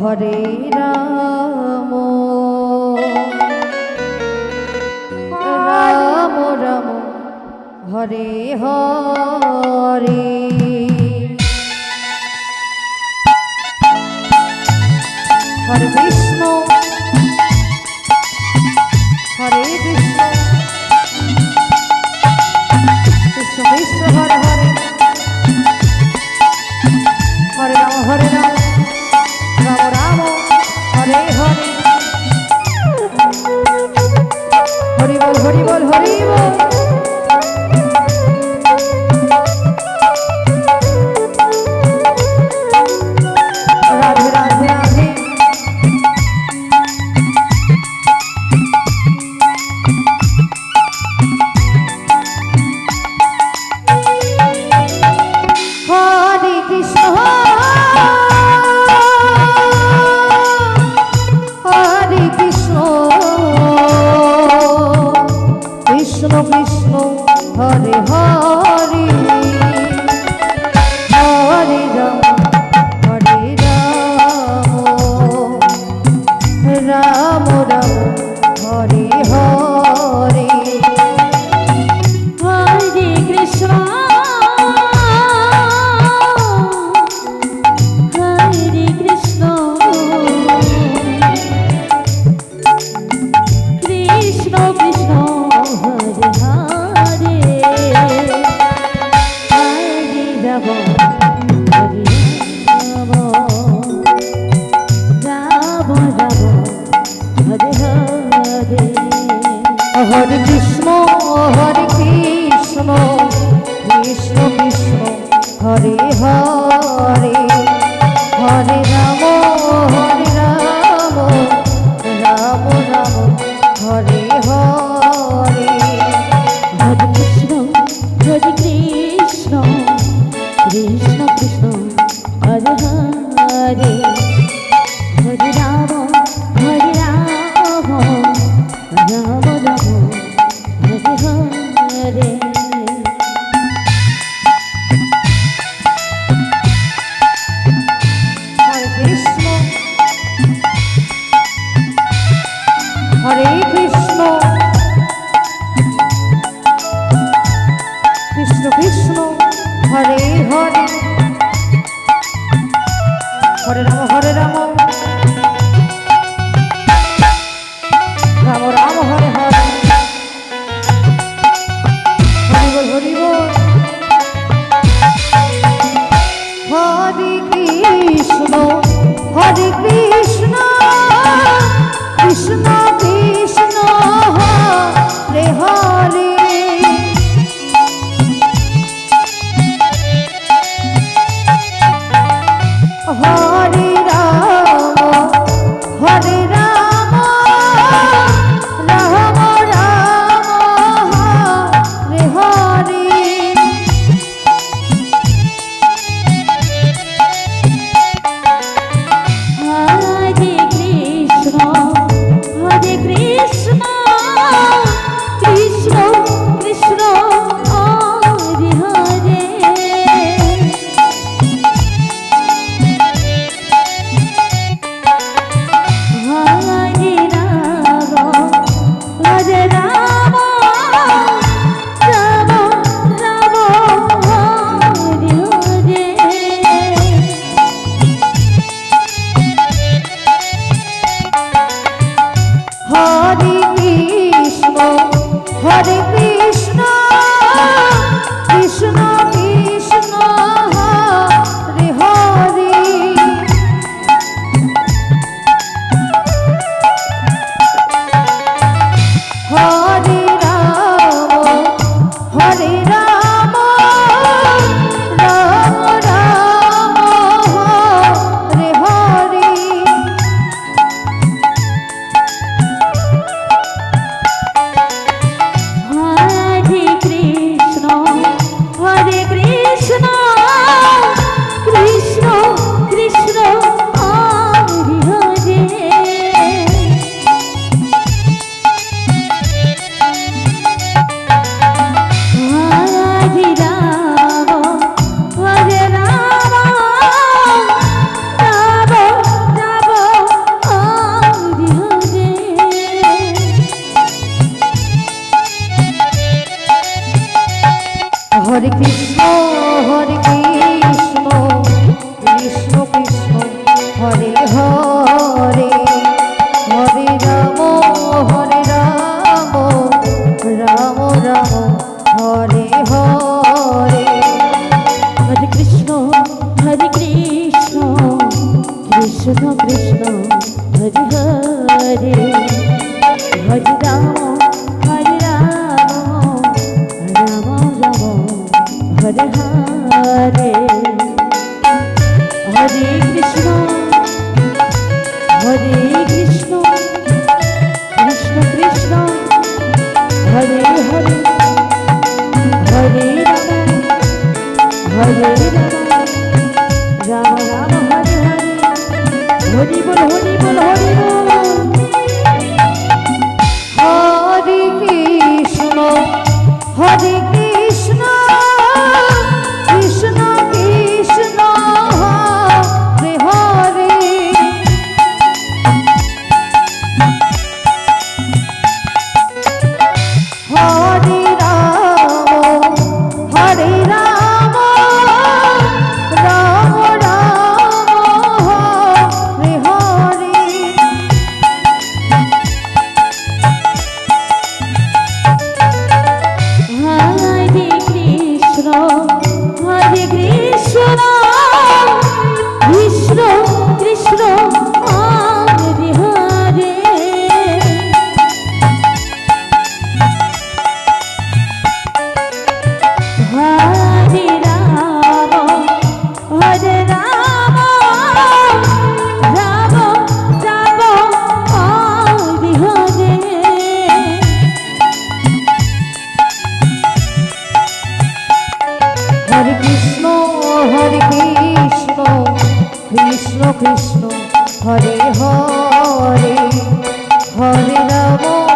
হরে Ram Ram Ram Hare Hare. হরে Krishna হরে Krishna Krishna Krishna Hare Hare, হরে Ram Ram Ram Hare Hare. Hari বল Hari বল Hari বল। Radhe Radhe Radhe. হরে Krishna হরে Krishna Krishna Krishna Hare Hare, হরে Ram Ram Ram Hare Hare. হরে Krishna হরে Krishna Krishna Krishna Hare Hare, হরে Ram হরে Ram Ram Ram Hare Hare. হরে Krishna Krishna Krishna Hare Hare, হরে Ram Ram Ram Hare Hare. হরে Krishna Krishna Krishna Krishna Hare Hare, হরে Ram Ram Ram Hare Hare. হরে Krishna হরে Krishna Krishna Krishna Hare Hare, হরে Ram Ram Ram Hare Hare. Hari বল Hari বল। হরে Krishna Krishna Krishna Hare Hare, হরে Ram Ram Ram Hare Hare. হরে Krishna Krishna Krishna Hare Hare, হরে Ram Ram Ram Hare Hare. হরে Krishna Krishna Krishna Hare Hare, হরে Ram Ram Ram Hare Hare. হরে Krishna হরে Krishna Krishna Krishna Hare Hare Hare Ram Ram Ram Hare Hare Hare Krishna Krishna Krishna Hare Hare Hare Ram Ram Ram Hare Hare Hare Krishna Krishna Krishna Hare Hare Hare Ram Ram Ram Hare Hare Hari বল Hari বল Hari বল হরে Krishna Krishna Krishna Hare Hare Hare Ram Ram Ram Hare Hare Hare Krishna Krishna Krishna Hare Hare Hare Ram Ram Ram Hare Hare Hare Krishna Krishna Krishna Hare Hare Hare Ram